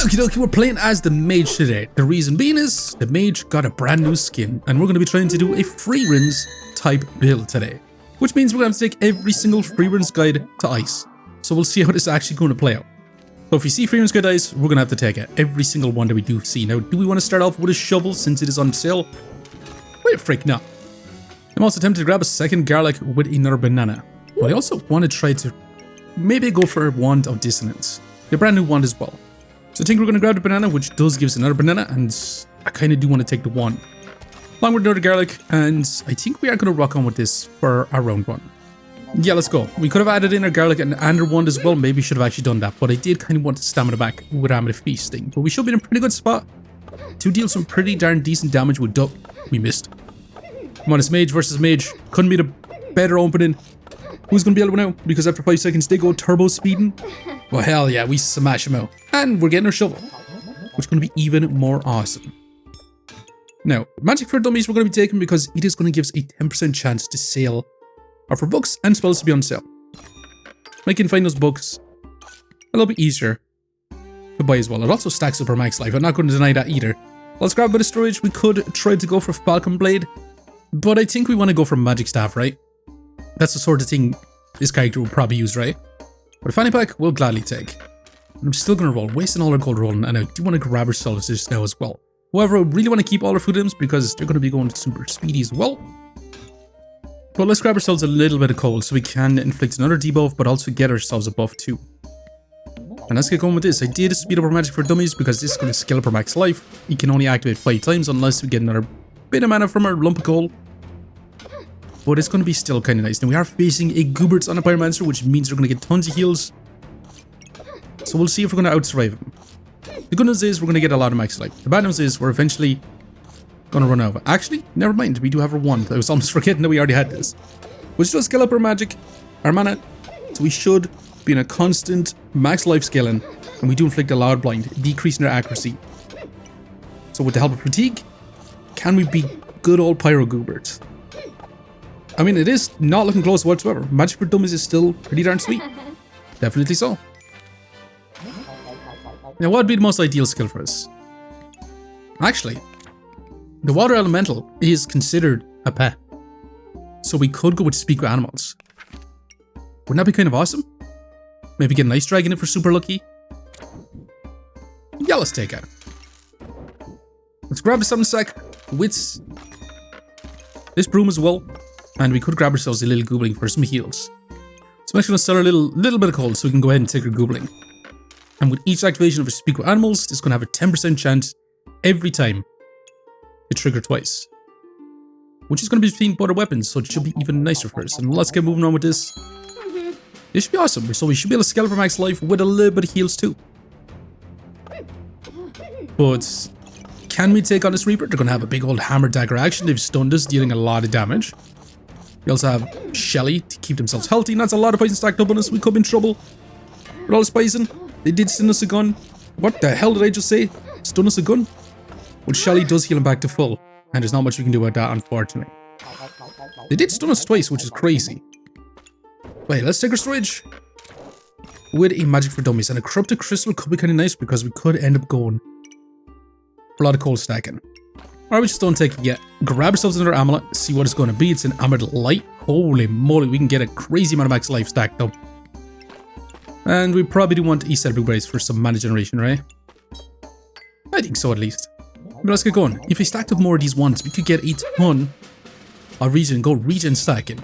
Okie dokie, we're playing as the mage today. The reason being is the mage got a brand new skin and we're going to be trying to do a Frieren's type build today. Which means we're going to have to take every single Frieren's guide to ice. So we'll see how this is actually going to play out. So if you see Frieren's guide to ice, we're going to have to take it. Every single one that we do see. Now, do we want to start off with a shovel since it is on sale? Wait a freak, no. I'm also tempted to grab a second garlic with another banana. But I also want to try to maybe go for a wand of dissonance. The brand new wand as well. So I think we're going to grab the banana, which does give us another banana, and I kind of do want to take the wand. Along with another garlic, and I think we are going to rock on with this for our round one. Yeah, let's go. We could have added in our garlic and our wand as well. Maybe should have actually done that, but I did kind of want to stamina back with Amethyst Feasting. But we should be in a pretty good spot to deal some pretty darn decent damage with Duck. We missed. Come on, it's mage versus mage. Couldn't be the better opening. Who's going to be able to win out? Because after 5 seconds, they go turbo speeding. Well, hell yeah, we smash him out. And we're getting our shovel, which is going to be even more awesome. Now, magic for dummies we're going to be taking because it is going to give us a 10% chance to sell, or for books and spells to be on sale. I can find those books a little bit easier to buy as well. It also stacks up our max life. I'm not going to deny that either. Let's grab a bit of storage. We could try to go for Falcon Blade, but I think we want to go for Magic Staff, right? That's the sort of thing this character will probably use, right? But a fanny pack we'll gladly take. I'm still going to roll, wasting all our gold rolling, and I do want to grab ourselves this now as well. However, I really want to keep all our food items because they're going to be going super speedy as well. But let's grab ourselves a little bit of cold so we can inflict another debuff, but also get ourselves a buff too. And let's get going with this. I did speed up our magic for dummies because this is going to scale up our max life. You can only activate 5 times unless we get another bit of mana from our lump of coal. But it's going to be still kind of nice. Now we are facing a Gooberts on a Pyromancer, which means we're going to get tons of heals. So we'll see if we're going to out-survive him. The good news is we're going to get a lot of max life. The bad news is we're eventually going to run out of it. Actually, never mind. We do have our wand. I was almost forgetting that we already had this. Which does scale up our magic, our mana. So we should be in a constant max life scaling. And we do inflict a loud blind, decreasing our accuracy. So with the help of fatigue, can we beat good old Pyro Gooberts? I mean, it is not looking close whatsoever. Magic for dummies is still pretty darn sweet. Definitely so. Now, what would be the most ideal skill for us? Actually, the water elemental is considered a pet. So we could go with Speak with Animals. Wouldn't that be kind of awesome? Maybe get an Ice Dragon if we're super lucky. Yeah, let's take it. Let's grab the 7 sack with this broom as well. And we could grab ourselves a little goobling for some heals. So I'm actually going to sell our little bit of cold so we can go ahead and take our goobling. And with each activation of a Speak with Animals, it's going to have a 10% chance every time to trigger twice. Which is going to be between both our weapons, so it should be even nicer for us. And let's get moving on with this. This should be awesome. So we should be able to scale up our max life with a little bit of heals too. But can we take on this Reaper? They're going to have a big old hammer dagger action. They've stunned us, dealing a lot of damage. We also have Shelly to keep themselves healthy, and that's a lot of poison stacked up on us. We could be in trouble with all this poison. They did stun us a gun. What the hell did I just say? Stun us a gun? Well, Shelly does heal him back to full, and there's not much we can do about that, unfortunately. They did stun us twice, which is crazy. Wait, let's take our storage with a magic for dummies, and a corrupted crystal could be kind of nice because we could end up going for a lot of cold stacking. Or we just don't take it yet. Grab ourselves another amulet, see what it's going to be. It's an amulet light. Holy moly, we can get a crazy amount of max life stacked up. And we probably do want a set of blueberries for some mana generation, right? I think so, at least. But let's get going. If we stacked up more of these ones, we could get a ton of regen stacking.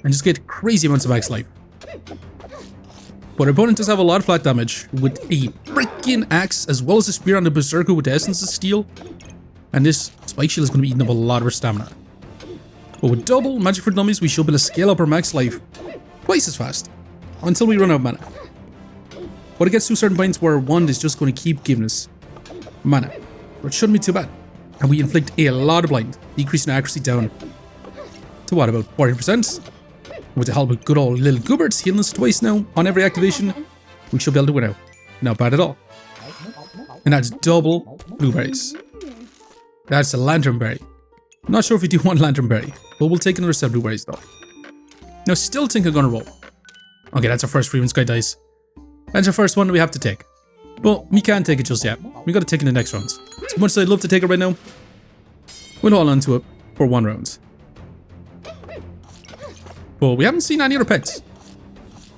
And just get crazy amounts of max life. But our opponent does have a lot of flat damage with a freaking axe, as well as a spear on the Berserker with the Essence of Steel. And this Spike Shield is going to be eating up a lot of our stamina. But with double Magic for Dummies, we should be able to scale up our max life twice as fast. Until we run out of mana. But it gets to certain points where our wand is just going to keep giving us mana. But it shouldn't be too bad. And we inflict a lot of blind, decreasing accuracy down to what, about 40%? With the help of good old little Gooberts healing us twice now on every activation, we should be able to win out. Not bad at all. And that's double blueberries. That's a lantern berry. Not sure if we do want lantern berry, but we'll take another set of blueberries though. Now, still think I'm gonna roll. Okay, that's our first Frieren's guide dice. That's our first one we have to take. But we can't take it just yet. We gotta take it in the next round. As much as I'd love to take it right now, we'll hold on to it for one round. But we haven't seen any other pets.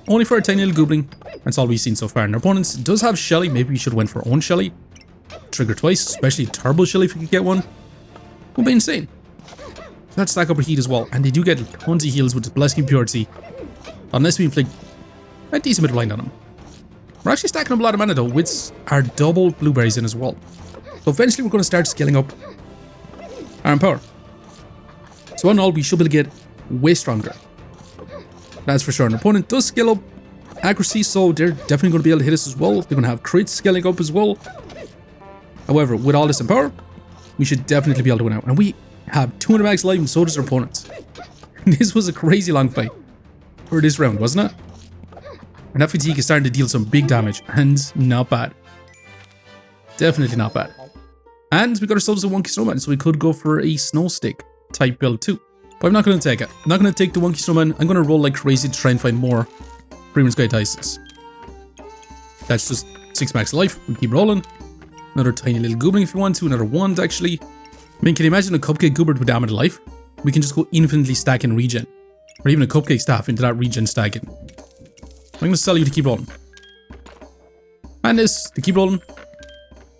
Only for a tiny little goobling. That's all we've seen so far. And our opponents does have Shelly. Maybe we should have went for our own Shelly. Trigger twice, especially Turbo Shelly if we could get one. Would be insane. So let's stack up our heat as well. And they do get tons of heals with the Blessing Purity. Unless we inflict a decent bit of blind on them. We're actually stacking up a lot of mana though with our double blueberries in as well. So eventually we're going to start scaling up our Empower. So in all, we should be able to get way stronger. That's for sure. An opponent does scale up accuracy, so they're definitely going to be able to hit us as well. They're going to have crits scaling up as well. However, with all this Empower, we should definitely be able to win out. And we have 200 max life and so does our opponent. This was a crazy long fight for this round, wasn't it? And that fatigue is starting to deal some big damage, and not bad. Definitely not bad. And we got ourselves a Wonky Snowman, so we could go for a Snow Stick type build too. But I'm not going to take it. I'm not going to take the Wonky Snowman. I'm going to roll like crazy to try and find more Freeren's Guide to Isis. That's just 6 max life. We keep rolling. Another tiny little goobling if you want to. Another wand actually. I mean, can you imagine a Cupcake Goober with damage life? We can just go infinitely stack and regen. Or even a Cupcake Staff into that regen stacking. I'm going to sell you to keep rolling. And this to keep rolling.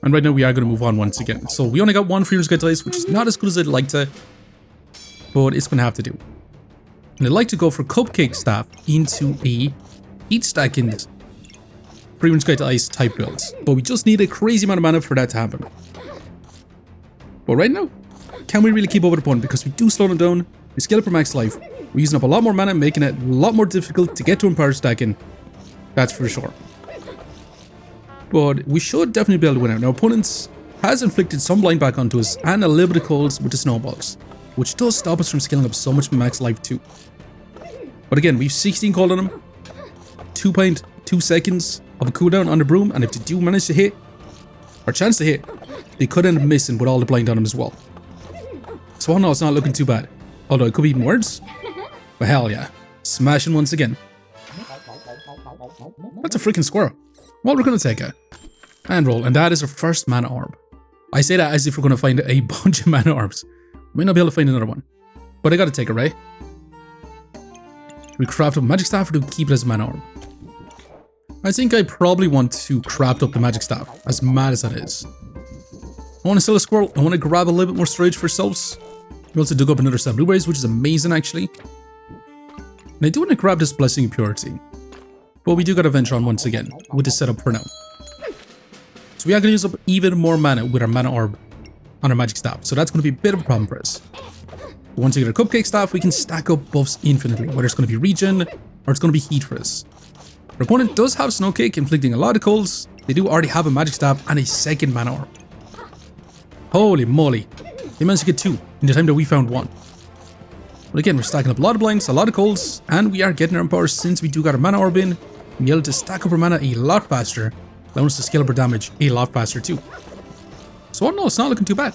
And right now we are going to move on once again. So we only got one Freeren's Guide to Isis, which is not as good as I'd like to. But it's going to have to do. And I'd like to go for Cupcake Staff into a heat stacking Freeren's Guide to Ice type build. But we just need a crazy amount of mana for that to happen. But right now, can we really keep up with the opponent? Because we do slow them down, we scale up our max life, we're using up a lot more mana, making it a lot more difficult to get to Empower stacking. That's for sure. But we should definitely be able to win out. Now, opponents has inflicted some blind back onto us and a little bit of colds with the snowballs, which does stop us from scaling up so much max life too. But again, we've 16 cold on them, 2.2 seconds of a cooldown on the broom, and if they do manage to hit, or chance to hit, they could end up missing with all the blind on them as well. So all in all, it's not looking too bad. Although it could be even worse. But hell yeah, smashing once again. That's a freaking squirrel. Well, we're going to take it. And roll, and that is our first mana orb. I say that as if we're going to find a bunch of mana orbs. We may not be able to find another one. But I got to take it, right? We craft up Magic Staff or do we keep it as a mana orb? I think I probably want to craft up the Magic Staff, as mad as that is. I want to sell a squirrel. I want to grab a little bit more storage for ourselves. We also dug up another set of blueberries, which is amazing actually. And I do want to grab this Blessing of Purity. But we do got to venture on once again with this setup for now. So we are going to use up even more mana with our mana orb on our Magic Staff. So that's going to be a bit of a problem for us. But once we get our Cupcake Staff, we can stack up buffs infinitely. Whether it's going to be regen or it's going to be heat for us. Our opponent does have Snowcake, inflicting a lot of colds. They do already have a Magic Staff and a second mana orb. Holy moly. They managed to get 2 in the time that we found 1. But again, we're stacking up a lot of blinds, a lot of colds, and we are getting our Empower since we do got our mana orb in. We're able to stack up our mana a lot faster, allowing us to scale up our damage a lot faster too. So no, it's not looking too bad.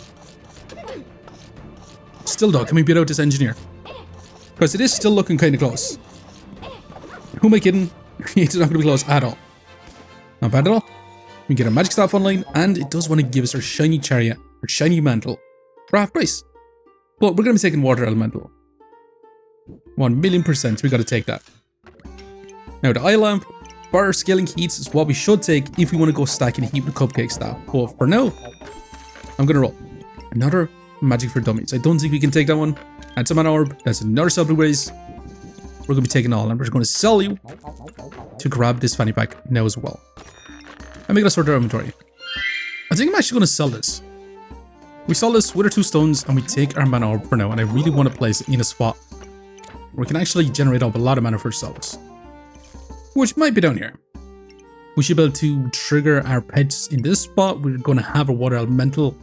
Still though, can we beat out this engineer? Because it is still looking kind of close. Who am I kidding? It's not going to be close at all. Not bad at all. We get our Magic Staff online, and it does want to give us our shiny Chariot, or shiny Mantle, for half price. But we're going to be taking Water Elemental. 1,000,000%, we got to take that. Now the Eye Lamp, bar scaling heats is what we should take if we want to go stacking heat with Cupcake Staff. But for now, I'm going to roll another Magic for Dummies. I don't think we can take that one. That's a mana orb. That's another set of blueberries. We're going to be taking all, and we're going to sell you to grab this fanny pack now as well. And make us sort our inventory. I think I'm actually going to sell this. We sell this with our 2 stones, and we take our mana orb for now. And I really want to place it in a spot where we can actually generate up a lot of mana for ourselves, which might be down here. We should be able to trigger our pets in this spot. We're going to have a Water Elemental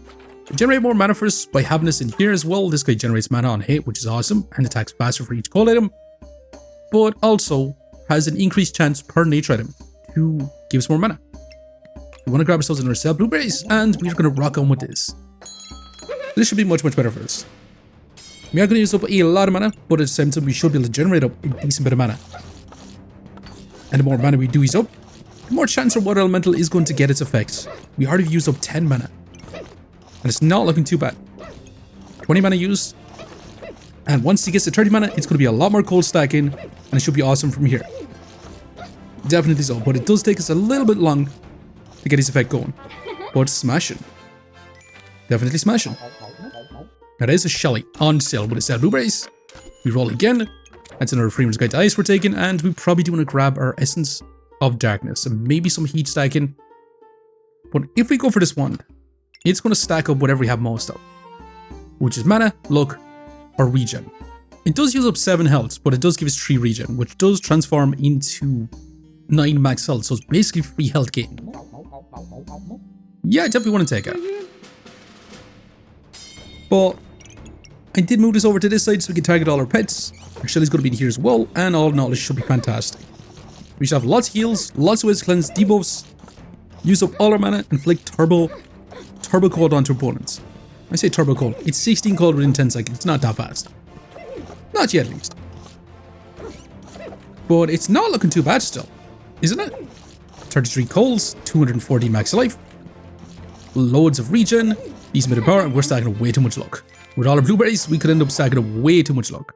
generate more mana for us by having this in here as well. This guy generates mana on hit, which is awesome, and attacks faster for each cold item, but also has an increased chance per nature item to give us more mana. We want to grab ourselves another set of blueberries, and we're going to rock on with this. This should be much better for us. We are going to use up a lot of mana, but at the same time we should be able to generate up a decent bit of mana. And the more mana we do use up, the more chance our Water Elemental is going to get its effects. We already used up 10 mana. And it's not looking too bad. 20 mana used. And once he gets to 30 mana, it's going to be a lot more cold stacking. And it should be awesome from here. Definitely so. But it does take us a little bit long to get his effect going. But smashing. Definitely smashing. Now there's a Shelly on sale with a set of blueberries. We roll again. That's another Freeren's Guide to Ice we're taking. And we probably do want to grab our Essence of Darkness. And maybe some heat stacking. But if we go for this wand, it's going to stack up whatever we have most of. Which is mana, luck, or regen. It does use up 7 health, but it does give us 3 regen, which does transform into 9 max health, so it's basically free health gain. Yeah, I definitely want to take it. But I did move this over to this side so we can target all our pets. Our Shelly's going to be in here as well, and all in all, it should be fantastic. We should have lots of heals, lots of ways to cleanse, debuffs, use up all our mana, inflict turbo cold onto opponents. I say turbo cold, it's 16 cold within 10 seconds, it's not that fast. Not yet at least. But it's not looking too bad still, isn't it? 33 colds, 240 max life, loads of regen, decent bit of power, and we're stacking up way too much luck. With all our blueberries, we could end up stacking up way too much luck.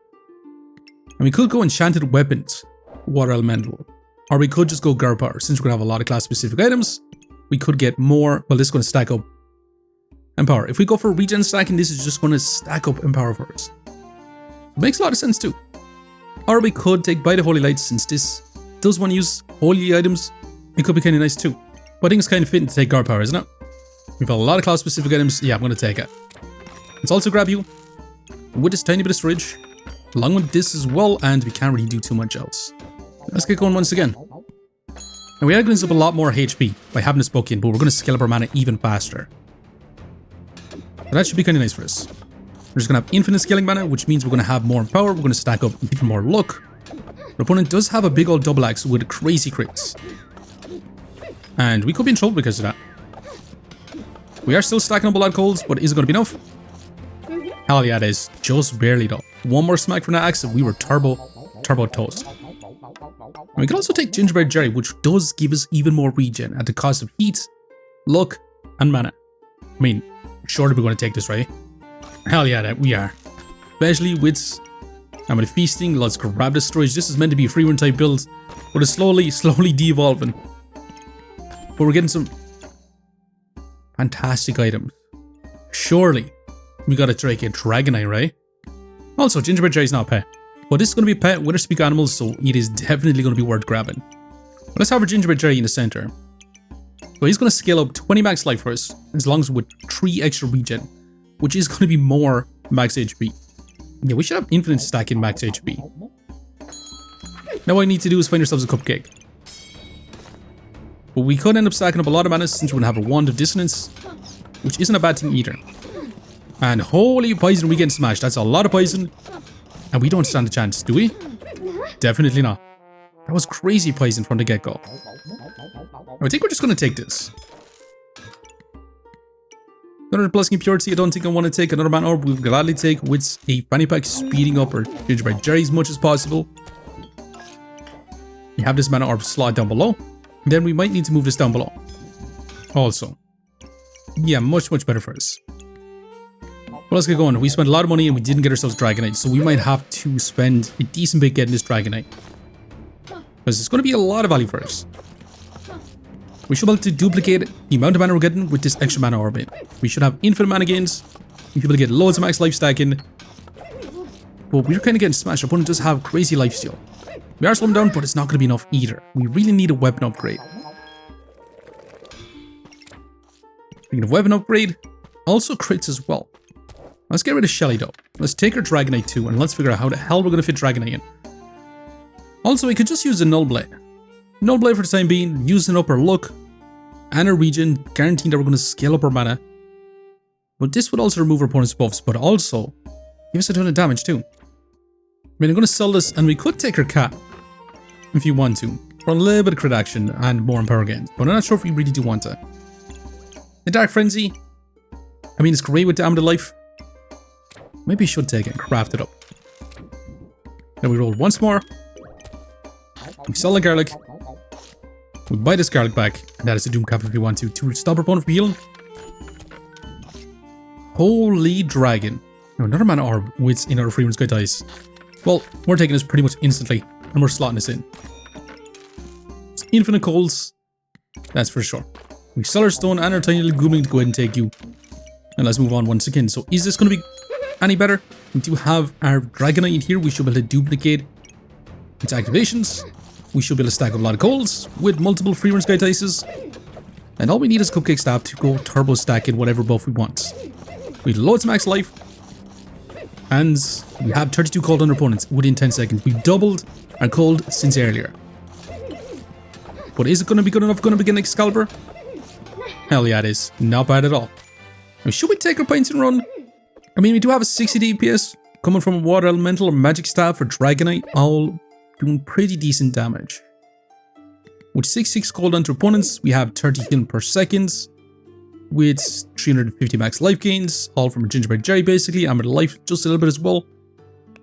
And we could go enchanted weapons, Water Elemental, or we could just go guard power. Since we're going to have a lot of class specific items, we could get more, well, this is going to stack up Empower. If we go for regen stacking, this is just going to stack up Empower for us. It makes a lot of sense too. Or we could take By the Holy Light, since this does want to use holy items. It could be kind of nice too. But I think it's kind of fitting to take guard power, isn't it? We've got a lot of class specific items. Yeah, I'm going to take it. Let's also grab you with this tiny bit of storage, along with this as well, and we can't really do too much else. Let's get going once again. Now we are going to use up a lot more HP by having this book in, but we're going to scale up our mana even faster. So that should be kind of nice for us. We're just going to have infinite scaling mana, which means we're going to have more power. We're going to stack up even more luck. Our opponent does have a big old double axe with crazy crits. And we could be in trouble because of that. We are still stacking up a lot of colds, but is it going to be enough? Hell yeah, it is. Just barely though. One more smack from that axe and we were turbo toast. And we can also take Gingerbread Jerry, which does give us even more regen at the cost of heat, luck, and mana. I mean, surely we're going to take this, right? Hell yeah, we are. Especially with feasting. Let's grab this storage. This is meant to be a Frieren type build, but it's slowly de-evolving. But we're getting some fantastic items. Surely we gotta try a Dragonite, right? Also, Gingerbread Jerry's not a pet, but this is going to be a pet with our speak animals, so it is definitely going to be worth grabbing. But let's have our Gingerbread Jerry in the center. So he's going to scale up 20 max life for us, as long as with 3 extra regen, which is going to be more max HP. Yeah, we should have infinite stack in max HP. Now what I need to do is find ourselves a cupcake. But we could end up stacking up a lot of mana since we're going to have a Wand of Dissonance, which isn't a bad thing either. And holy poison, we getting smashed. That's a lot of poison. And we don't stand a chance, do we? Definitely not. That was crazy poison from the get-go. I think we're just going to take this. Another Blessing Purity. I don't think I want to take another Mana Orb. We'll gladly take with a Fanny Pack, speeding up our Gingerbread Jerry as much as possible. We have this Mana Orb slot down below. And then we might need to move this down below. Also. Yeah, much better for us. Well, let's get going. We spent a lot of money and we didn't get ourselves Dragonite, so we might have to spend a decent bit getting this Dragonite. Because it's going to be a lot of value for us. We should be able to duplicate the amount of mana we're getting with this extra mana orb in. We should have infinite mana gains. We should be able to get loads of max life stacking. But we're kind of getting smashed. Our opponent does have crazy lifesteal. We are slowing down, but it's not going to be enough either. We really need a weapon upgrade. Speaking of weapon upgrade, also crits as well. Let's get rid of Shelly though. Let's take our Dragonite too, and let's figure out how the hell we're going to fit Dragonite in. Also, we could just use a Null Blade. Null Blade for the time being, using up our luck and our regen, guaranteeing that we're going to scale up our mana. But this would also remove our opponent's buffs, but also give us a ton of damage too. I mean, I'm going to sell this, and we could take our cat if you want to, for a little bit of crit action and more empower gains, but I'm not sure if we really do want to. The Dark Frenzy, I mean, it's great with the Amulet of Life. Maybe I should take it and craft it up. Then we roll once more. We sell the garlic. We buy this garlic back, and that is a doom cap if we want to stop our opponent from healing. Holy dragon. Now, another mana orb with another Frieren's Guide dice. Well, we're taking this pretty much instantly, and we're slotting this in. It's infinite colds, that's for sure. We sell our stone and our tiny little goobling to go ahead and take you. And let's move on once again. So is this going to be any better? We do have our Dragonite in here. We should be able to duplicate its activations. We should be able to stack up a lot of colds with multiple Frieren's Guide dices. And all we need is Cupcake Staff to go turbo stack in whatever buff we want. We have loads of max life. And we have 32 cold on our opponents within 10 seconds. We've doubled our cold since earlier. But is it going to be good enough going to begin Excalibur? Hell yeah, it is. Not bad at all. Now, should we take our points and run? I mean, we do have a 60 DPS coming from a Water Elemental or Magic Staff for Dragonite, all doing pretty decent damage. With 6/6 cold onto opponents, we have 30 healing per second, with 350 max life gains, all from a Gingerbread Jerry basically, and with life just a little bit as well.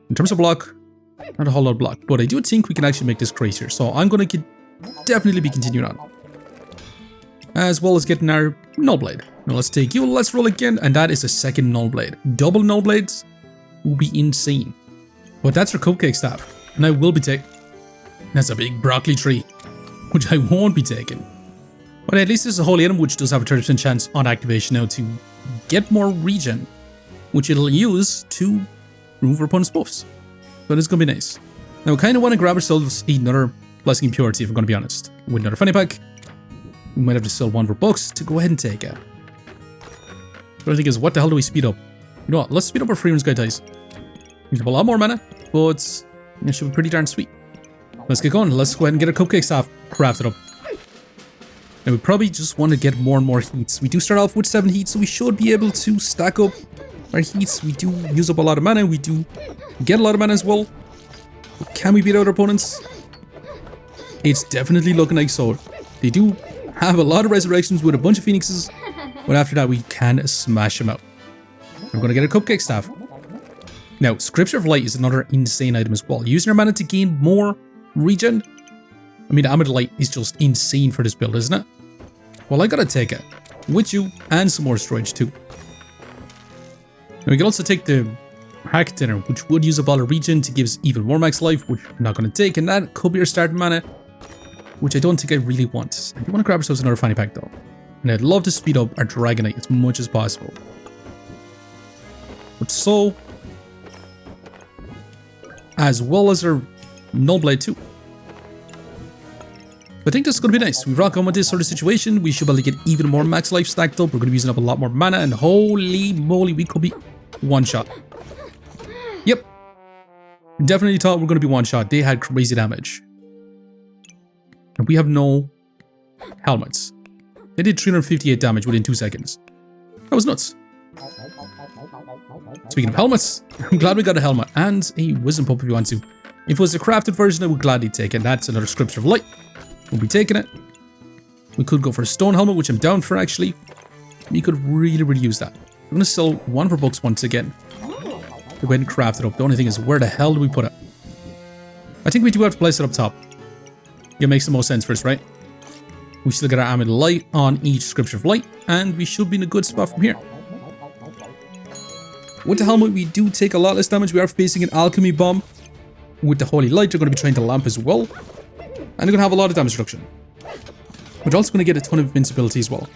In terms of block, not a whole lot of block, but I do think we can actually make this crazier, so I'm going to definitely be continuing on. As well as getting our Null Blade. Now let's take you, let's roll again, and that is a second Null Blade. Double Null Blades will be insane. But that's our Cupcake Staff, and I will be taking. That's a big broccoli tree, which I won't be taking. But at least there's a holy item which does have a 30% chance on activation now to get more regen, which it'll use to remove our opponent's buffs. So this is going to be nice. Now we kind of want to grab ourselves another Blessing in Purity if I'm going to be honest. With another fanny pack, we might have to sell one for bucks to go ahead and take it. What I think is, what the hell do we speed up? You know what, let's speed up our Frieren's Guide dice. We have a lot more mana, but it should be pretty darn sweet. Let's get going, let's go ahead and get our Cupcake Staff crafted up. Now we probably just want to get more and more heats. We do start off with 7 heats, so we should be able to stack up our heats. We do use up a lot of mana, we do get a lot of mana as well. But can we beat out our opponents? It's definitely looking like so. They do have a lot of resurrections with a bunch of phoenixes, but after that we can smash them out. We're going to get a Cupcake Staff. Now, Scripture of Light is another insane item as well. Using our mana to gain more regen. I mean, Amulet Light is just insane for this build, isn't it? Well, I gotta take it. With you, and some more storage too. Now, we can also take the Hack Dinner, which would use up all our regen to give us even more max life, which we're not going to take, and that could be our starting mana, which I don't think I really want. I do want to grab ourselves another fanny pack though. And I'd love to speed up our Dragonite as much as possible. But so, as well as our Null Blade too. I think this is going to be nice. We rock on with this sort of situation. We should be able to get even more max life stacked up. We're going to be using up a lot more mana, and holy moly, we could be one shot. Yep. Definitely thought we were going to be one shot. They had crazy damage. And we have no helmets. They did 358 damage within 2 seconds. That was nuts. Speaking of helmets, I'm glad we got a helmet and a Wisdom Pump if you want to. If it was a crafted version, I would gladly take it. That's another Scripture of Light. We'll be taking it. We could go for a stone helmet, which I'm down for actually. We could really use that. I'm going to sell one for bucks once again. Go ahead and craft it up. The only thing is, where the hell do we put it? I think we do have to place it up top. It makes the most sense for us, right? We still get our Amulet Light on each Scripture of Light, and we should be in a good spot from here. With the helmet, we do take a lot less damage. We are facing an Alchemy Bomb. With the Holy Light, they're going to be trying to lamp as well. And they're going to have a lot of damage reduction. We're also going to get a ton of invincibility as well.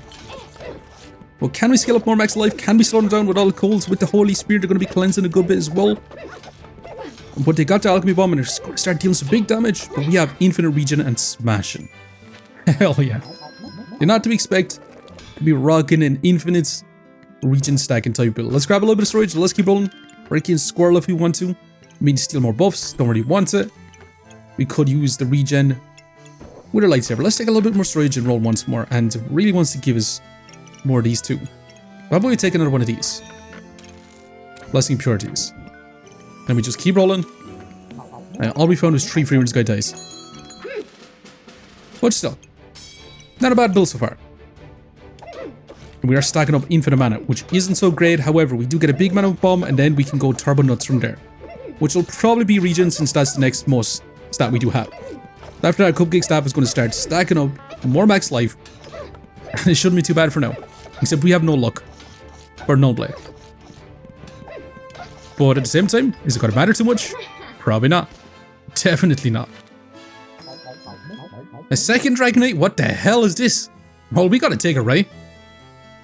Well, can we scale up more max life? Can we slow them down with all the colds? With the Holy Spear, they're going to be cleansing a good bit as well. But they got the Alchemy Bomb and they're going to start dealing some big damage. But we have infinite regen and smashing. Hell yeah. They're not to expect to be rocking an infinite regen stacking type build. Let's grab a little bit of storage. Let's keep rolling. Break in Squirrel if we want to. I mean, steal more buffs. Don't really want it. We could use the regen with our lightsaber. Let's take a little bit more storage and roll once more. And it really wants to give us more of these too. How about we take another one of these? Blessing Purities. And we just keep rolling. And all we found was 3 Frieren's Guide dice. But still, not a bad build so far. And we are stacking up infinite mana, which isn't so great. However, we do get a big mana bomb and then we can go turbo nuts from there. Which will probably be regen since that's the next most stat we do have. After that, Cupcake Staff is going to start stacking up more max life, and it shouldn't be too bad for now. Except we have no luck for Null Blade. But at the same time, is it going to matter too much? Probably not. Definitely not. A second Dragonite? What the hell is this? Well, we gotta take it, right?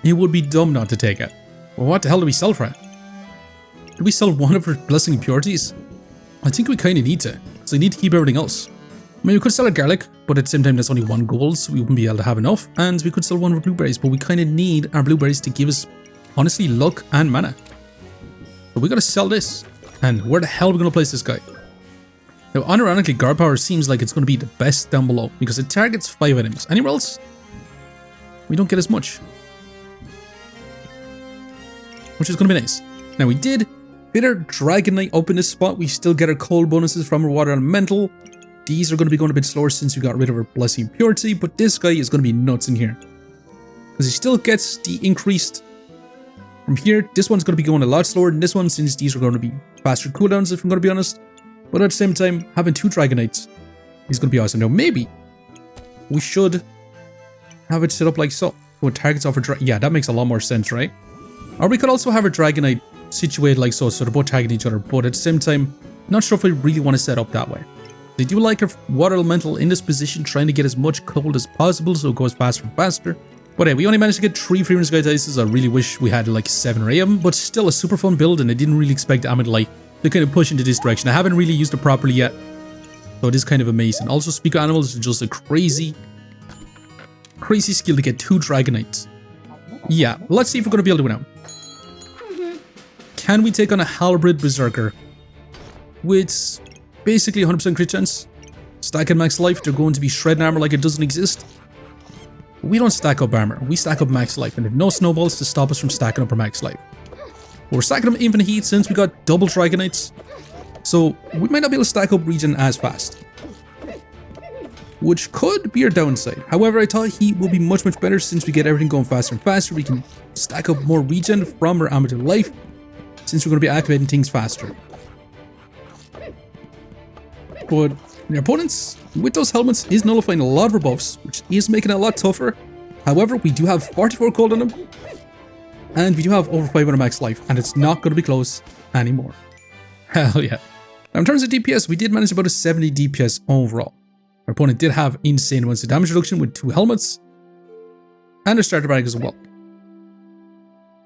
It would be dumb not to take it. Well, what the hell do we sell for it? Do we sell one of our Blessing Impurities? I think we kind of need to, because I need to keep everything else. I mean, we could sell a Garlic, but at the same time, that's only 1 gold, so we wouldn't be able to have enough. And we could sell one of our Blueberries, but we kind of need our Blueberries to give us, honestly, luck and mana. But we gotta sell this. And where the hell are we gonna place this guy? Now, unironically, Guard Power seems like it's gonna be the best down below, because it targets 5 items. Anywhere else, we don't get as much. Which is gonna be nice. Now, we did fit our Dragonite up in this spot. We still get our cold bonuses from our Water Elemental. These are going to be going a bit slower since we got rid of our Blessing Purity, but this guy is going to be nuts in here. Because he still gets the increased from here. This one's going to be going a lot slower than this one since these are going to be faster cooldowns, if I'm going to be honest. But at the same time, having 2 Dragonites is going to be awesome. Now, maybe we should have it set up like so. So it targets off our yeah, that makes a lot more sense, right? Or we could also have our Dragonite situated like so, so they're both tagging each other, but at the same time, not sure if I really want to set up that way. They do like our Water Elemental in this position, trying to get as much cold as possible so it goes faster and faster. But hey, we only managed to get 3 Frieren Sky Ices. I really wish we had like 7 or 8 of them, but still a super fun build, and I didn't really expect Amidalite to kind of push into this direction. I haven't really used it properly yet, so it is kind of amazing. Also, Speak of Animals is just a crazy skill to get 2 Dragonites. Yeah, let's see if we're going to be able to win out. Can we take on a Halberd Berserker with basically 100% crit chance? Stack and max life, they're going to be shredding armor like it doesn't exist. We don't stack up armor, we stack up max life, and have no snowballs to stop us from stacking up our max life. But we're stacking up infinite heat since we got double Dragonites, so we might not be able to stack up regen as fast, which could be our downside. However, I thought heat will be much better since we get everything going faster and faster. We can stack up more regen from our amateur life, since we're going to be activating things faster. But our opponents, with those helmets, is nullifying a lot of our buffs, which is making it a lot tougher. However, we do have 44 cold on them, and we do have over 500 max life, and it's not going to be close anymore. Hell yeah. Now, in terms of DPS, we did manage about a 70 DPS overall. Our opponent did have insane amounts of damage reduction with 2 helmets, and a starter bag as well.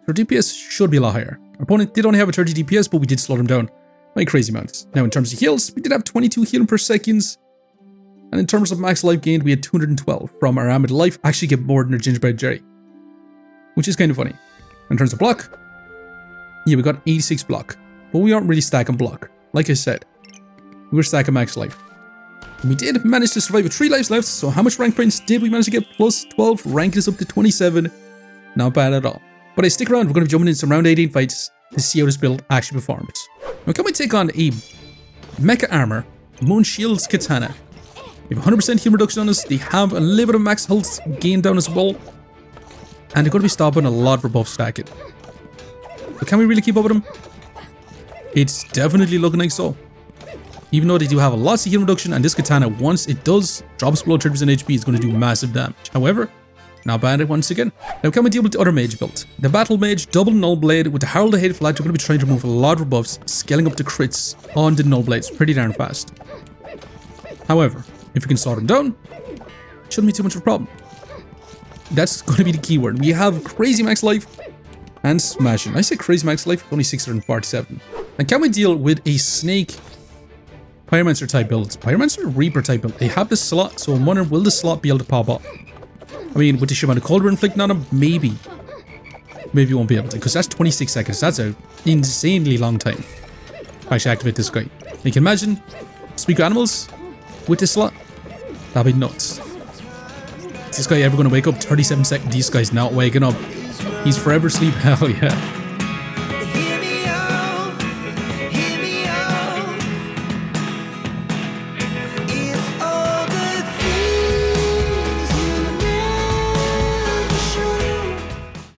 Our DPS should be a lot higher. Our opponent did only have a 30 DPS, but we did slow them down by crazy amounts. Now, in terms of heals, we did have 22 healing per second. And in terms of max life gained, we had 212 from our Amid Life. Actually get more than our Gingerbread Jerry, which is kind of funny. In terms of block, yeah, we got 86 block, but we aren't really stacking block. Like I said, we were stacking max life. And we did manage to survive with 3 lives left, so how much rank points did we manage to get? Plus 12, rank is up to 27. Not bad at all. But stick around, we're going to be jumping into some round 18 fights to see how this build actually performs. Now, can we take on a Mecha Armor, Moon Shield's Katana? They have 100% heal reduction on us, they have a little bit of max health gain down as well, and they're going to be stopping a lot for buff stacking. But can we really keep up with them? It's definitely looking like so. Even though they do have a lot of heal reduction, and this Katana, once it does drops below 30% HP, is going to do massive damage. However, not bad once again. Now, can we deal with the other mage build? The Battle Mage, double Null Blade with the Herald the Hate Flag. You're going to be trying to remove a lot of buffs, scaling up the crits on the Null Blades pretty darn fast. However, if we can slow them down, it shouldn't be too much of a problem. That's going to be the keyword. We have crazy max life and smashing. I say crazy max life, only 647. And can we deal with a Snake Pyromancer type build? Pyromancer Reaper type build. They have the slot, so I'm wondering, will the slot be able to pop up? I mean, with the amount of cold inflicting on him, maybe we won't be able to, because that's 26 seconds. That's an insanely long time to actually activate this guy. You can imagine, Speak of Animals with this slot, that'd be nuts. Is this guy ever going to wake up? 37 seconds, this guy's not waking up. He's forever asleep, hell yeah.